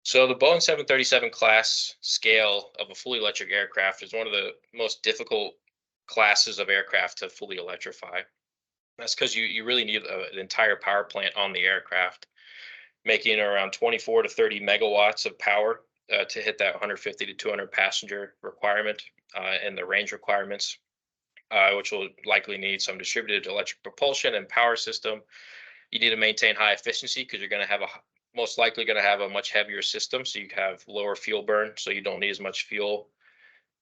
So the Boeing 737 class scale of a fully electric aircraft is one of the most difficult classes of aircraft to fully electrify. That's because you really need an entire power plant on the aircraft, making around 24 to 30 megawatts of power to hit that 150 to 200 passenger requirement and the range requirements, which will likely need some distributed electric propulsion and power system. You need to maintain high efficiency because you're going to have most likely going to have a much heavier system, so you have lower fuel burn, so you don't need as much fuel.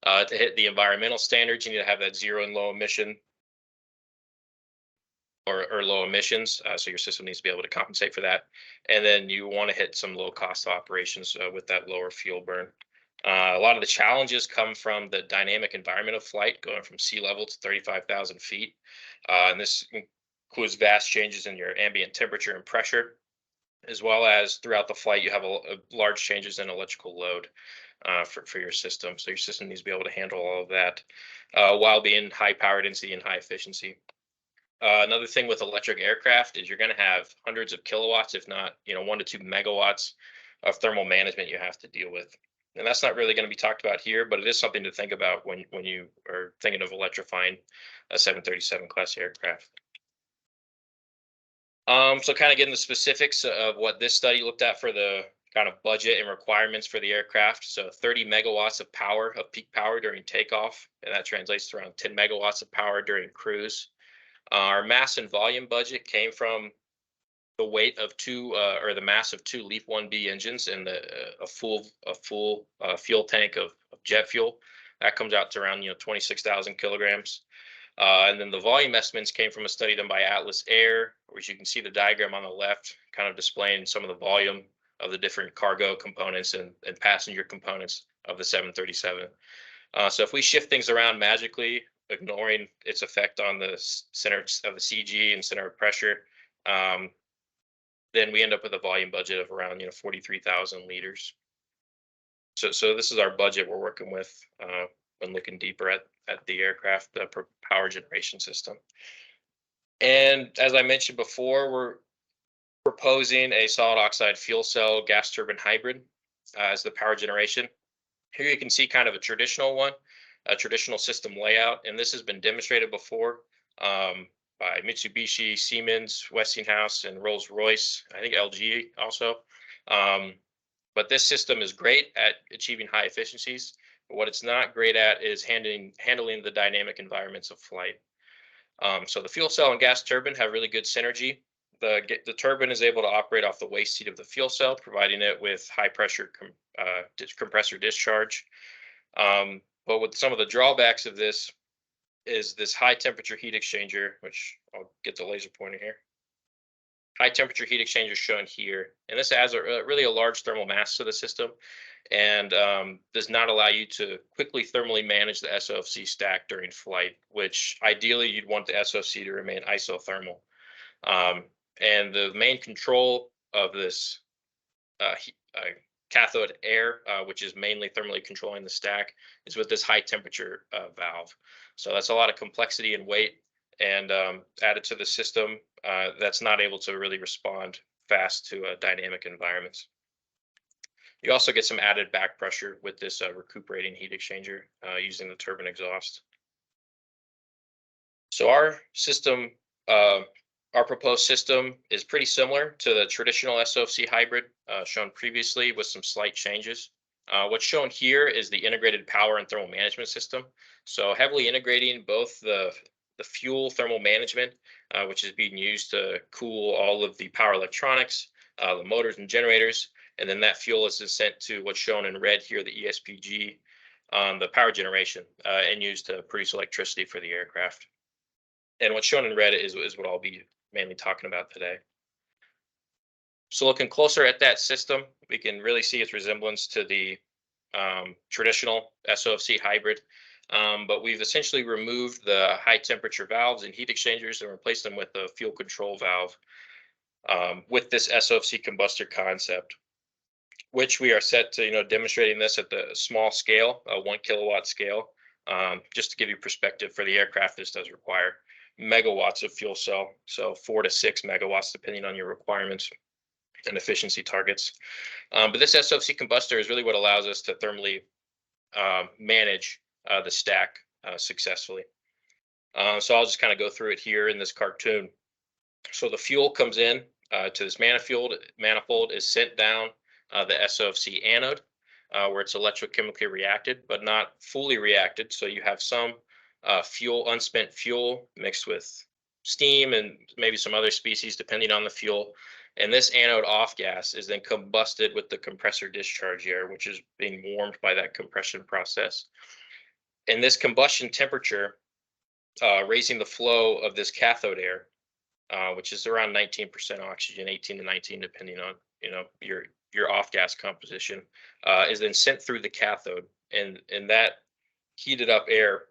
To hit the environmental standards, you need to have that zero and low emission or low emissions, so your system needs to be able to compensate for that. And then you want to hit some low cost operations with that lower fuel burn. A lot of the challenges come from the dynamic environment of flight, going from sea level to 35,000 feet. And this includes vast changes in your ambient temperature and pressure, as well as throughout the flight, you have a large changes in electrical load for your system. So your system needs to be able to handle all of that while being high power density and high efficiency. Another thing with electric aircraft is you're going to have hundreds of kilowatts, if not, 1 to 2 megawatts of thermal management you have to deal with. And that's not really going to be talked about here, but it is something to think about when you are thinking of electrifying a 737 class aircraft. So kind of getting the specifics of what this study looked at for the kind of budget and requirements for the aircraft. So 30 megawatts of power, of peak power during takeoff, and that translates to around 10 megawatts of power during cruise. Our mass and volume budget came from the weight of or the mass of two LEAP 1B engines and a full fuel tank of jet fuel. That comes out to around 26,000 kilograms. And then the volume estimates came from a study done by Atlas Air, which you can see the diagram on the left, kind of displaying some of the volume of the different cargo components and passenger components of the 737. So if we shift things around magically, ignoring its effect on the center of the CG and center of pressure, then we end up with a volume budget of around 43,000 liters. So this is our budget we're working with when looking deeper at the aircraft power generation system. And as I mentioned before, we're proposing a solid oxide fuel cell gas turbine hybrid as the power generation. Here you can see kind of a traditional system layout, and this has been demonstrated before by Mitsubishi, Siemens, Westinghouse, and Rolls-Royce. I think LG also. But this system is great at achieving high efficiencies. But what it's not great at is handling the dynamic environments of flight. So the fuel cell and gas turbine have really good synergy. The turbine is able to operate off the waste heat of the fuel cell, providing it with high pressure compressor discharge. But with some of the drawbacks of this is this high temperature heat exchanger, which I'll get the laser pointer here. High temperature heat exchanger shown here, and this adds really a large thermal mass to the system, and does not allow you to quickly thermally manage the SOFC stack during flight, which ideally you'd want the SOFC to remain isothermal. And the main control of this cathode air, which is mainly thermally controlling the stack, is with this high temperature valve. So that's a lot of complexity and weight, and added to the system that's not able to really respond fast to dynamic environments. You also get some added back pressure with this recuperating heat exchanger using the turbine exhaust. So our system, our proposed system is pretty similar to the traditional SOFC hybrid shown previously with some slight changes. What's shown here is the integrated power and thermal management system. So heavily integrating both the fuel thermal management, which is being used to cool all of the power electronics, the motors and generators, and then that fuel is sent to what's shown in red here, the ESPG, on the power generation, and used to produce electricity for the aircraft. And what's shown in red is what I'll be mainly talking about today. So looking closer at that system, we can really see its resemblance to the traditional SOFC hybrid, but we've essentially removed the high temperature valves and heat exchangers and replaced them with a fuel control valve with this SOFC combustor concept, which we are set to demonstrating this at the small scale, 1 kilowatt scale. Just to give you perspective for the aircraft, this does require megawatts of fuel cell, so 4 to 6 megawatts depending on your requirements. and efficiency targets. But this SOFC combustor is really what allows us to thermally manage the stack successfully. So I'll just kind of go through it here in this cartoon. So the fuel comes in to this manifold is sent down the SOFC anode, where it's electrochemically reacted, but not fully reacted. So you have some unspent fuel mixed with steam and maybe some other species, depending on the fuel. And this anode off gas is then combusted with the compressor discharge air, which is being warmed by that compression process. And this combustion temperature, raising the flow of this cathode air, which is around 19% oxygen, 18 to 19, depending on your off gas composition, is then sent through the cathode, and that heated up air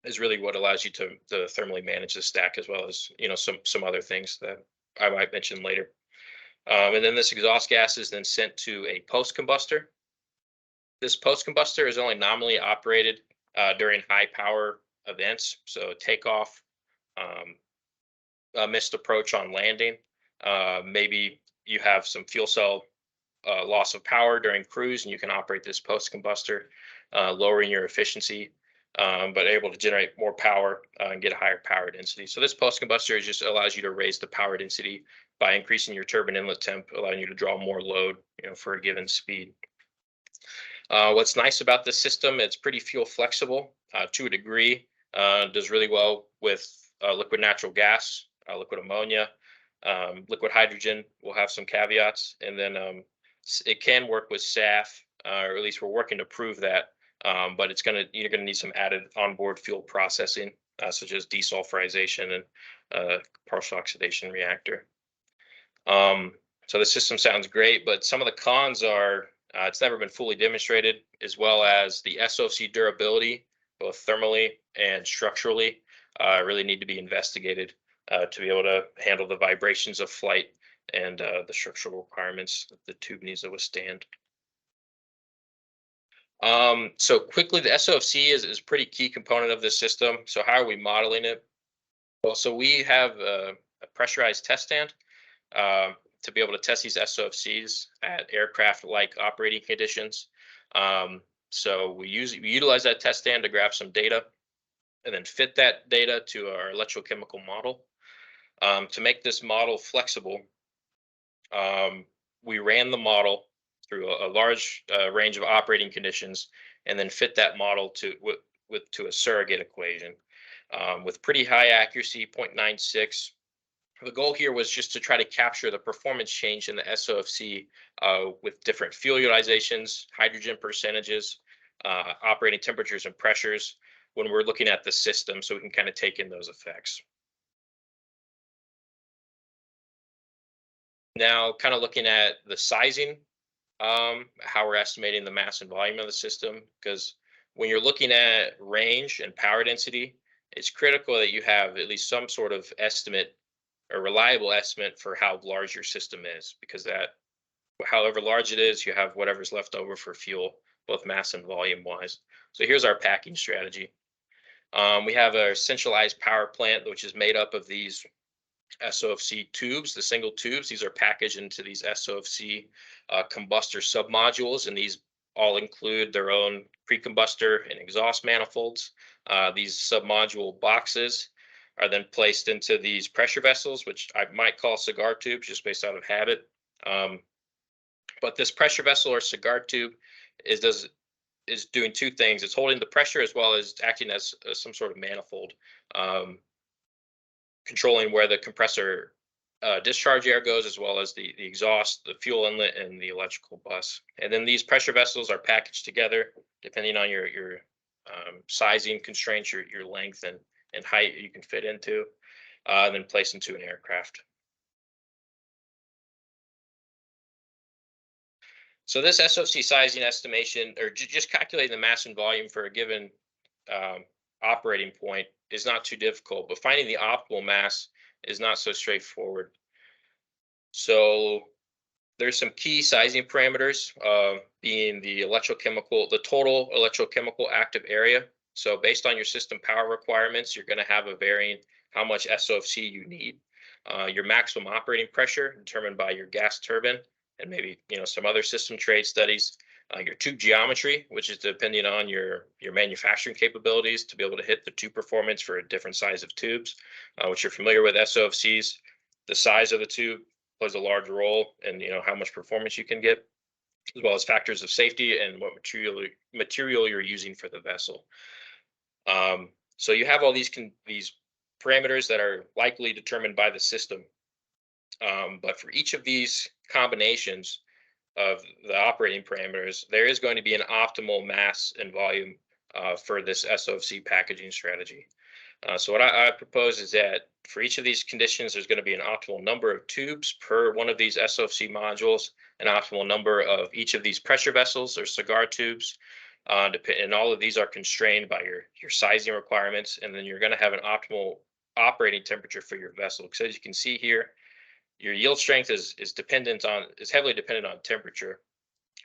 is really what allows you to thermally manage the stack, as well as some other things that I might mention later. And then this exhaust gas is then sent to a post combustor. This post combustor is only nominally operated during high power events, so takeoff, missed approach on landing. Maybe you have some fuel cell loss of power during cruise, and you can operate this post combustor, lowering your efficiency, but able to generate more power and get a higher power density. So this post combustor just allows you to raise the power density by increasing your turbine inlet temp, allowing you to draw more load, for a given speed. What's nice about this system, it's pretty fuel flexible to a degree. Does really well with liquid natural gas, liquid ammonia, liquid hydrogen will have some caveats, and then it can work with SAF, or at least we're working to prove that. But you're gonna need some added onboard fuel processing, such as desulfurization and partial oxidation reactor. So the system sounds great, but some of the cons are it's never been fully demonstrated, as well as the SOFC durability, both thermally and structurally, really need to be investigated to be able to handle the vibrations of flight and the structural requirements that the tube needs to withstand. So quickly, the SOFC is a pretty key component of this system. So how are we modeling it? Well, so we have a pressurized test stand to be able to test these SOFCs at aircraft-like operating conditions. So we utilize that test stand to grab some data and then fit that data to our electrochemical model. To make this model flexible, we ran the model through a large range of operating conditions, and then fit that model to a surrogate equation with pretty high accuracy, 0.96. The goal here was just to try to capture the performance change in the SOFC with different fuel utilizations, hydrogen percentages, operating temperatures and pressures when we're looking at the system, so we can kind of take in those effects. Now, kind of looking at the sizing, how we're estimating the mass and volume of the system, because when you're looking at range and power density, it's critical that you have at least some sort of estimate, a reliable estimate for how large your system is, because that, however large it is, you have whatever's left over for fuel, both mass and volume wise. So here's our packing strategy. We have a centralized power plant, which is made up of these SOFC tubes, the single tubes. These are packaged into these SOFC combustor submodules, and these all include their own pre-combustor and exhaust manifolds. These submodule boxes are then placed into these pressure vessels, which I might call cigar tubes just based out of habit. But this pressure vessel or cigar tube is doing two things. It's holding the pressure as well as acting as some sort of manifold, controlling where the compressor discharge air goes, as well as the exhaust, the fuel inlet, and the electrical bus. And then these pressure vessels are packaged together depending on your sizing constraints, your length and height you can fit into, and then placed into an aircraft. So this SOFC sizing estimation, or just calculating the mass and volume for a given operating point, is not too difficult, but finding the optimal mass is not so straightforward. So there's some key sizing parameters, being the total electrochemical active area. So based on your system power requirements, you're going to have a varying how much SOFC you need. your maximum operating pressure determined by your gas turbine, and maybe some other system trade studies. Your tube geometry, which is depending on your manufacturing capabilities to be able to hit the tube performance for a different size of tubes, which you're familiar with SOFCs. The size of the tube plays a large role in how much performance you can get, as well as factors of safety and what material you're using for the vessel. So you have all these parameters that are likely determined by the system. But for each of these combinations of the operating parameters, there is going to be an optimal mass and volume for this SOFC packaging strategy. So what I propose is that for each of these conditions, there's going to be an optimal number of tubes per one of these SOFC modules, an optimal number of each of these pressure vessels or cigar tubes, and all of these are constrained by your sizing requirements, and then you're going to have an optimal operating temperature for your vessel. Because as you can see here, your yield strength is heavily dependent on temperature.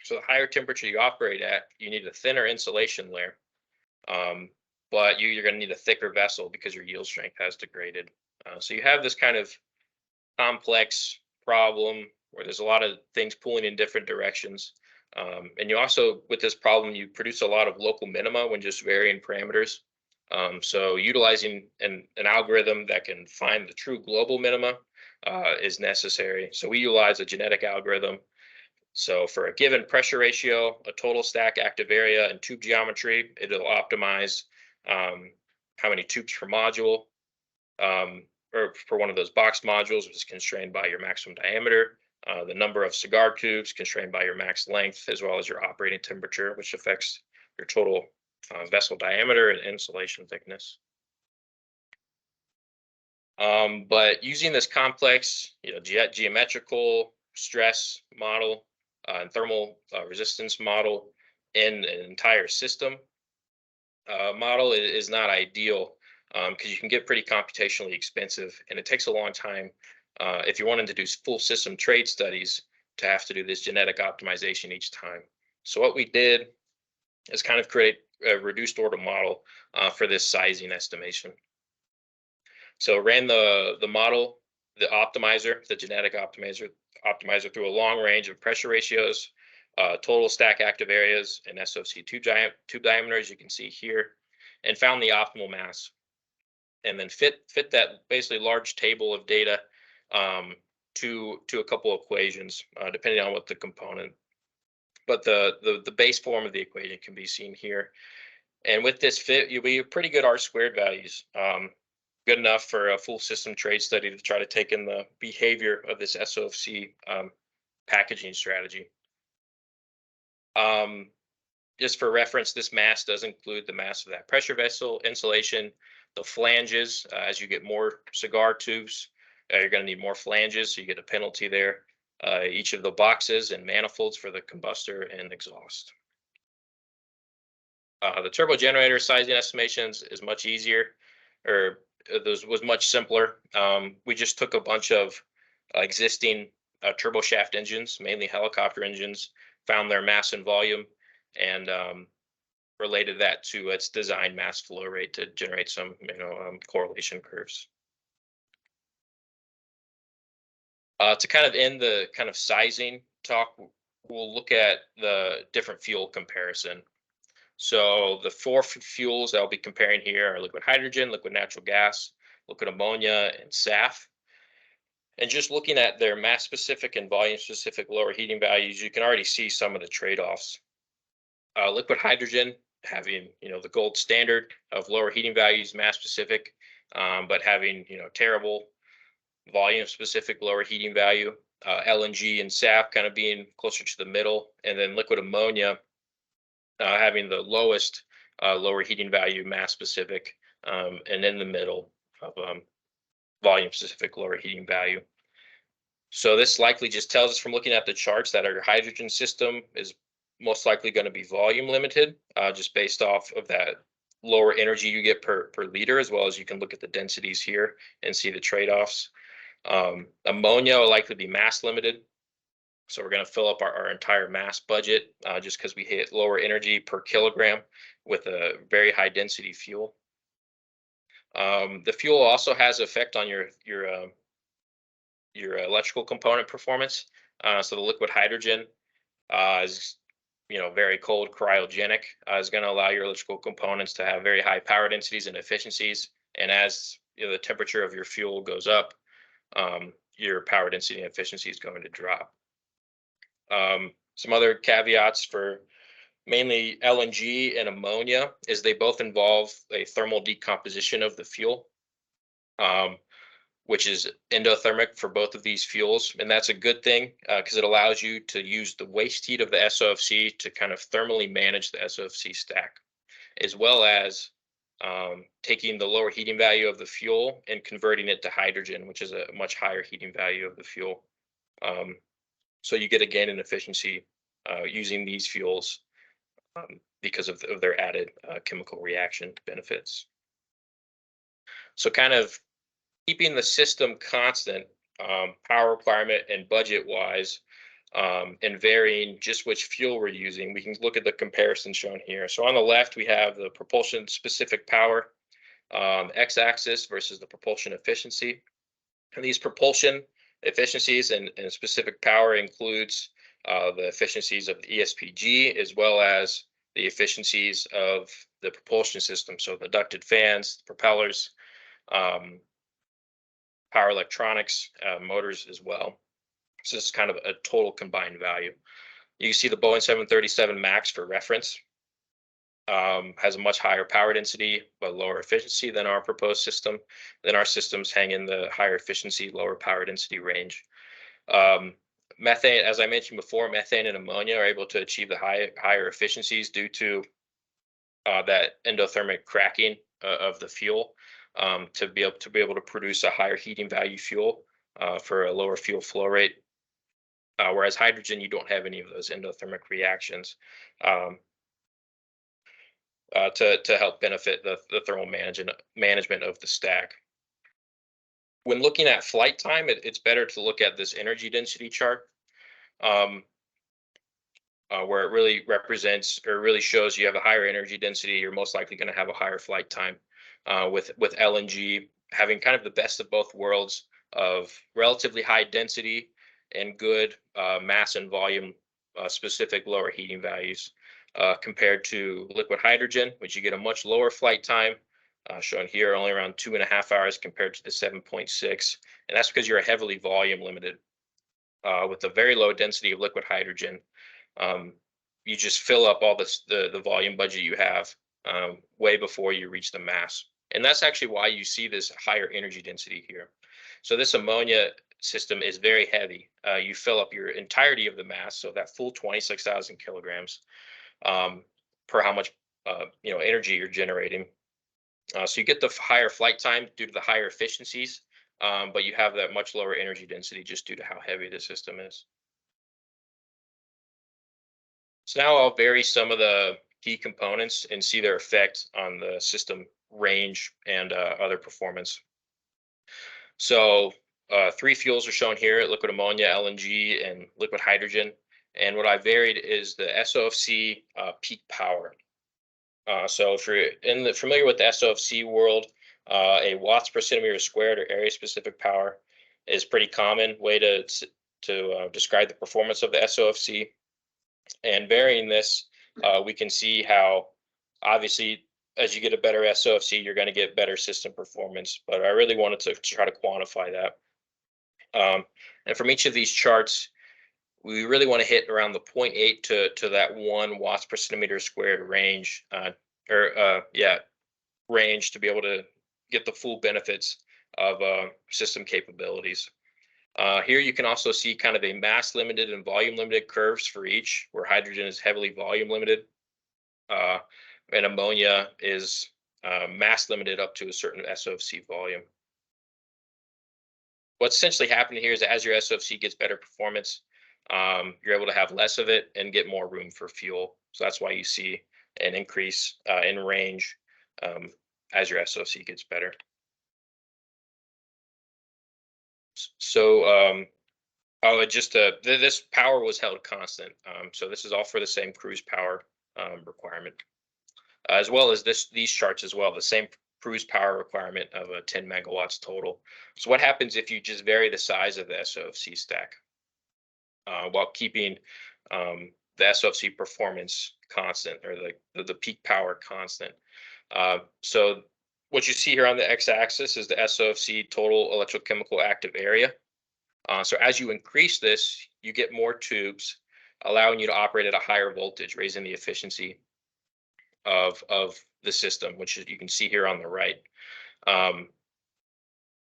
So the higher temperature you operate at, you need a thinner insulation layer, but you're going to need a thicker vessel because your yield strength has degraded. So you have this kind of complex problem where there's a lot of things pulling in different directions. And you also, with this problem, you produce a lot of local minima when just varying parameters. So utilizing an algorithm that can find the true global minima is necessary. So we utilize a genetic algorithm. So for a given pressure ratio, a total stack active area, and tube geometry, it'll optimize how many tubes per module, or for one of those box modules, which is constrained by your maximum diameter, the number of cigar tubes constrained by your max length, as well as your operating temperature, which affects your total vessel diameter and insulation thickness. But using this complex, geometrical stress model and thermal resistance model in an entire system model is not ideal, because you can get pretty computationally expensive, and it takes a long time if you're wanting to do full system trade studies to have to do this genetic optimization each time. So what we did is kind of create a reduced order model for this sizing estimation. So ran the model, the optimizer, the genetic optimizer through a long range of pressure ratios, total stack active areas, and SOFC tube diameter, as you can see here, and found the optimal mass. And then fit that basically large table of data to a couple of equations, depending on what the component. But the base form of the equation can be seen here. And with this fit, we have pretty good R-squared values, good enough for a full system trade study to try to take in the behavior of this SOFC packaging strategy. Just for reference, this mass does include the mass of that pressure vessel, insulation, the flanges. As you get more cigar tubes, you're going to need more flanges, so you get a penalty there. Each of the boxes and manifolds for the combustor and exhaust. The turbogenerator sizing estimations is much easier, or was much simpler. We just took a bunch of existing turboshaft engines, mainly helicopter engines, found their mass and volume, and related that to its design mass flow rate to generate some correlation curves. To kind of end the kind of sizing talk, we'll look at the different fuel comparison. So the four fuels that I'll be comparing here are liquid hydrogen, liquid natural gas, liquid ammonia, and SAF. And just looking at their mass specific and volume specific lower heating values, you can already see some of the trade-offs. Liquid hydrogen having the gold standard of lower heating values, mass specific, but having terrible volume specific lower heating value. LNG and SAF kind of being closer to the middle, and then liquid ammonia having the lowest lower heating value, mass specific, and in the middle of volume specific lower heating value. So this likely just tells us from looking at the charts that our hydrogen system is most likely going to be volume limited, just based off of that lower energy you get per liter, as well as you can look at the densities here and see the trade-offs. Ammonia will likely be mass limited. So we're going to fill up our entire mass budget just because we hit lower energy per kilogram with a very high density fuel. The fuel also has effect on your your electrical component performance. So the liquid hydrogen is very cold cryogenic, is going to allow your electrical components to have very high power densities and efficiencies. And as the temperature of your fuel goes up, your power density and efficiency is going to drop. Some other caveats for mainly LNG and ammonia is they both involve a thermal decomposition of the fuel, which is endothermic for both of these fuels. And that's a good thing because it allows you to use the waste heat of the SOFC to kind of thermally manage the SOFC stack, as well as taking the lower heating value of the fuel and converting it to hydrogen, which is a much higher heating value of the fuel. So you get a gain in efficiency using these fuels because of their added chemical reaction benefits. So kind of keeping the system constant, power requirement and budget wise, and varying just which fuel we're using, we can look at the comparison shown here. So on the left, we have the propulsion specific power, x-axis versus the propulsion efficiency. And these propulsion efficiencies and specific power includes the efficiencies of the ESPG as well as the efficiencies of the propulsion system. So the ducted fans, propellers, power electronics, motors as well. So this is kind of a total combined value. You can see the Boeing 737 MAX for reference has a much higher power density but lower efficiency than our proposed system. Then our systems hang in the higher efficiency, lower power density range. Methane, as I mentioned before, methane and ammonia are able to achieve the higher efficiencies due to that endothermic cracking of the fuel to be able to produce a higher heating value fuel for a lower fuel flow rate. Whereas hydrogen, you don't have any of those endothermic reactions to help benefit the thermal management of the stack. When looking at flight time, it's better to look at this energy density chart, where it really represents or really shows you have a higher energy density, you're most likely going to have a higher flight time. With LNG having kind of the best of both worlds of relatively high density and good mass and volume specific lower heating values compared to liquid hydrogen, which you get a much lower flight time, shown here only around 2.5 hours compared to the 7.6. And that's because you're heavily volume limited. With a very low density of liquid hydrogen, you just fill up all the volume budget you have way before you reach the mass. And that's actually why you see this higher energy density here. So this ammonia system is very heavy. You fill up your entirety of the mass, so that full 26,000 kilograms per how much energy you're generating. So you get the higher flight time due to the higher efficiencies, but you have that much lower energy density just due to how heavy the system is. So now I'll vary some of the key components and see their effect on the system range and other performance. So 3 fuels are shown here: liquid ammonia, LNG, and liquid hydrogen. And what I varied is the SOFC peak power. So if you're familiar with the SOFC world, a watts per centimeter squared or area specific power is pretty common way to describe the performance of the SOFC. And varying this, we can see how obviously as you get a better SOFC, you're going to get better system performance. But I really wanted to try to quantify that. And from each of these charts, we really want to hit around the 0.8 to that 1 watts per centimeter squared range, range to be able to get the full benefits of system capabilities. Here you can also see kind of a mass limited and volume limited curves for each, where hydrogen is heavily volume limited, and ammonia is mass limited up to a certain SOFC volume. What's essentially happening here is that as your SOFC gets better performance, you're able to have less of it and get more room for fuel. So that's why you see an increase in range as your SOFC gets better. So this power was held constant. So this is all for the same cruise power requirement, as well as these charts as well. The same cruise power requirement of 10 megawatts total. So what happens if you just vary the size of the SOFC stack while keeping the SOFC performance constant, or the peak power constant? So what you see here on the x-axis is the SOFC total electrochemical active area. So as you increase this, you get more tubes, allowing you to operate at a higher voltage, raising the efficiency of the system, which you can see here on the right.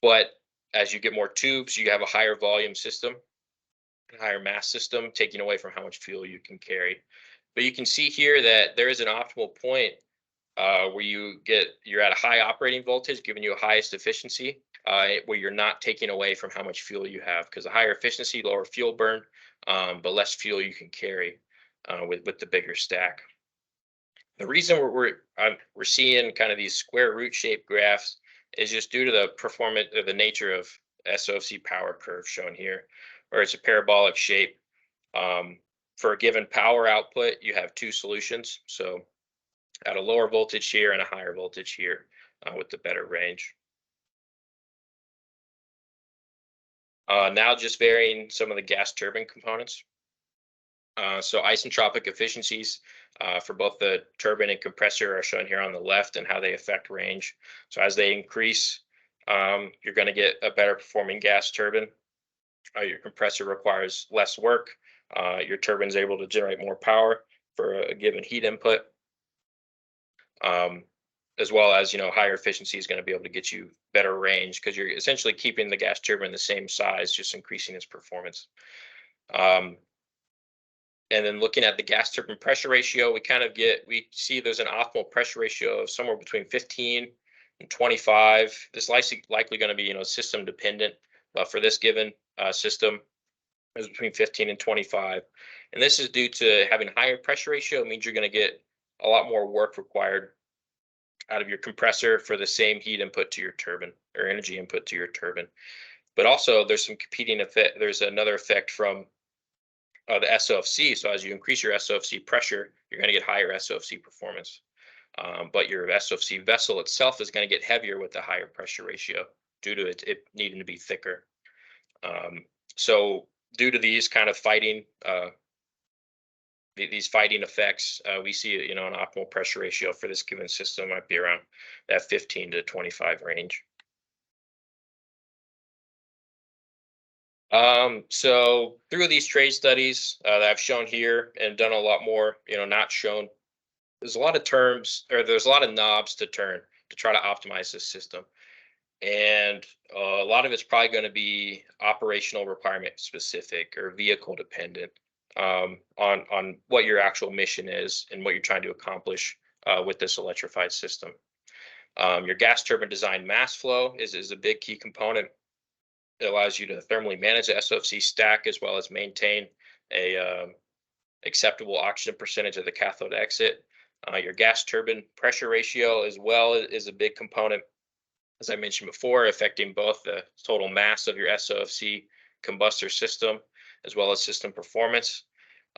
But as you get more tubes, you have a higher volume system, a higher mass system, taking away from how much fuel you can carry. But you can see here that there is an optimal point where you're at a high operating voltage, giving you a highest efficiency, where you're not taking away from how much fuel you have, because the higher efficiency, lower fuel burn, but less fuel you can carry with the bigger stack. The reason we're seeing kind of these square root shaped graphs is just due to the performance or the nature of SOFC power curve shown here, where it's a parabolic shape. For a given power output, you have two solutions. So at a lower voltage here and a higher voltage here with the better range. Now just varying some of the gas turbine components. So isentropic efficiencies for both the turbine and compressor are shown here on the left, and how they affect range. So as they increase, you're going to get a better performing gas turbine. Your compressor requires less work. Your turbine is able to generate more power for a given heat input. As well as, higher efficiency is going to be able to get you better range, because you're essentially keeping the gas turbine the same size, just increasing its performance. And then looking at the gas turbine pressure ratio, we see there's an optimal pressure ratio of somewhere between 15 and 25. This is likely going to be, system dependent, but for this given system, it's between 15 and 25. And this is due to having a higher pressure ratio. It means you're going to get a lot more work required out of your compressor for the same heat input to your turbine, or energy input to your turbine. But also there's some competing effect. There's another effect from the SOFC. So as you increase your SOFC pressure, you're going to get higher SOFC performance. But your SOFC vessel itself is going to get heavier with the higher pressure ratio due to it needing to be thicker. So due to these kind of fighting effects, we see an optimal pressure ratio for this given system might be around that 15 to 25 range. So through these trade studies that I've shown here and done a lot more, not shown, there's a lot of terms, or there's a lot of knobs to turn to try to optimize this system. And a lot of it's probably going to be operational requirement specific or vehicle dependent on what your actual mission is and what you're trying to accomplish with this electrified system. Your gas turbine design mass flow is a big key component. It allows you to thermally manage the SOFC stack, as well as maintain a acceptable oxygen percentage of the cathode exit. Your gas turbine pressure ratio as well is a big component, as I mentioned before, affecting both the total mass of your SOFC combustor system as well as system performance.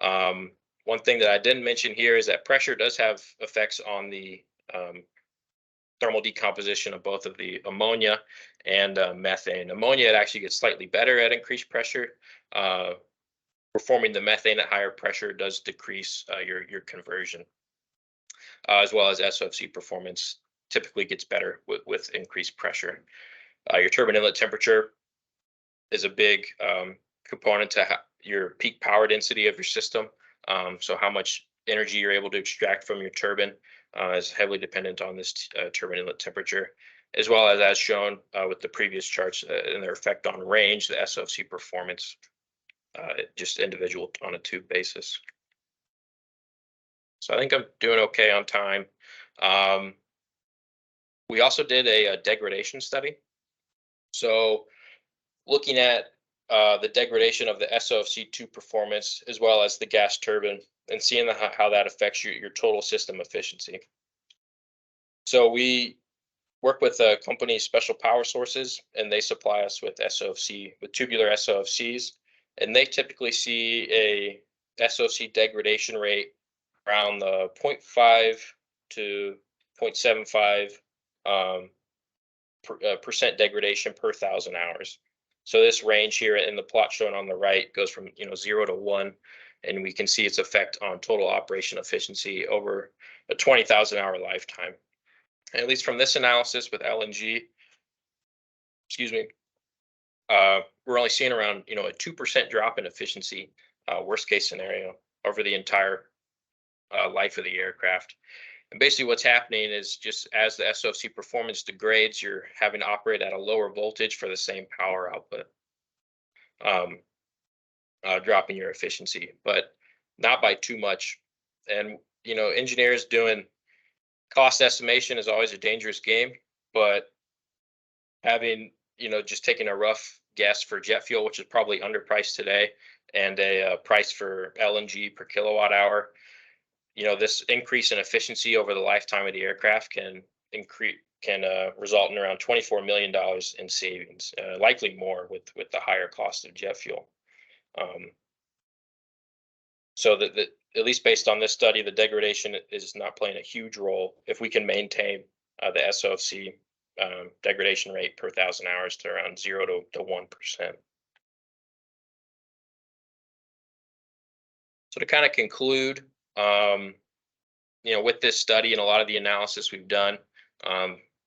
One thing that I didn't mention here is that pressure does have effects on the thermal decomposition of both of the ammonia and methane. Ammonia, it actually gets slightly better at increased pressure. Performing the methane at higher pressure does decrease your conversion, as well as SOFC performance typically gets better with increased pressure. Your turbine inlet temperature is a big component to your peak power density of your system. So how much energy you're able to extract from your turbine is heavily dependent on this turbine inlet temperature, as well as shown with the previous charts and their effect on range, the SOFC performance, just individual on a tube basis. So I think I'm doing okay on time. We also did a degradation study. So looking at the degradation of the SOFC2 performance, as well as the gas turbine, and seeing how that affects your total system efficiency. So we work with a company, Special Power Sources, and they supply us with tubular SOFCs, and they typically see a SOFC degradation rate around the 0.5 to 0.75 percent degradation per 1,000 hours. So this range here in the plot shown on the right goes from 0 to 1, and we can see its effect on total operation efficiency over a 20,000 hour lifetime. And at least from this analysis with LNG, excuse me, we're only seeing around a 2% drop in efficiency, worst case scenario, over the entire life of the aircraft. And basically what's happening is just as the SOFC performance degrades, you're having to operate at a lower voltage for the same power output, um, dropping your efficiency, but not by too much. And, engineers doing cost estimation is always a dangerous game, but having, just taking a rough guess for jet fuel, which is probably underpriced today, and a price for LNG per kilowatt hour, this increase in efficiency over the lifetime of the aircraft can result in around $24 million in savings, likely more with the higher cost of jet fuel. So that at least based on this study, the degradation is not playing a huge role if we can maintain the SOFC degradation rate per 1,000 hours to around 0 to 1%. So to kind of conclude, with this study and a lot of the analysis we've done,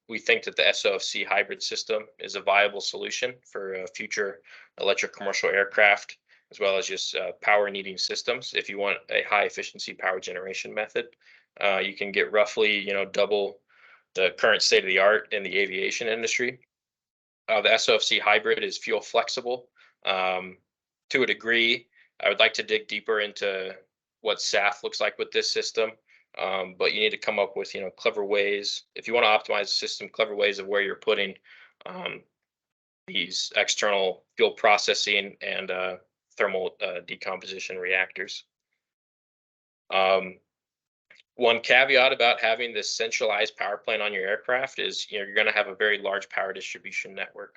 we think that the SOFC hybrid system is a viable solution for future electric commercial aircraft, as well as just power needing systems. If you want a high efficiency power generation method, you can get roughly, double the current state of the art in the aviation industry. The SOFC hybrid is fuel flexible to a degree. I would like to dig deeper into what SAF looks like with this system. But you need to come up with, clever ways, if you want to optimize the system, clever ways of where you're putting these external fuel processing and thermal decomposition reactors. One caveat about having this centralized power plant on your aircraft is, you're going to have a very large power distribution network.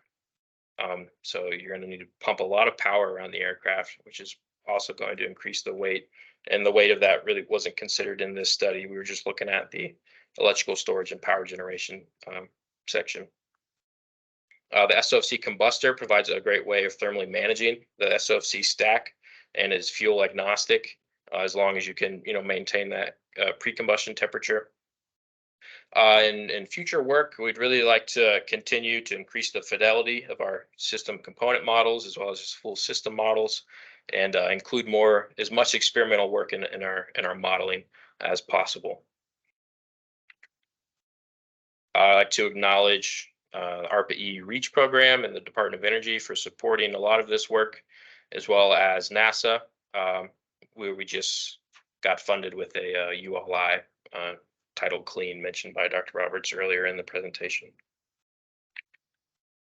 So you're going to need to pump a lot of power around the aircraft, which is also going to increase the weight. And the weight of that really wasn't considered in this study. We were just looking at the electrical storage and power generation section. The SOFC combustor provides a great way of thermally managing the SOFC stack and is fuel agnostic, as long as you can, maintain that pre-combustion temperature. In future work, we'd really like to continue to increase the fidelity of our system component models, as well as full system models, and include as much experimental work in our modeling as possible. I'd like to acknowledge ARPA-E REACH program and the Department of Energy for supporting a lot of this work, as well as NASA, where we just got funded with a ULI titled Clean, mentioned by Dr. Roberts earlier in the presentation.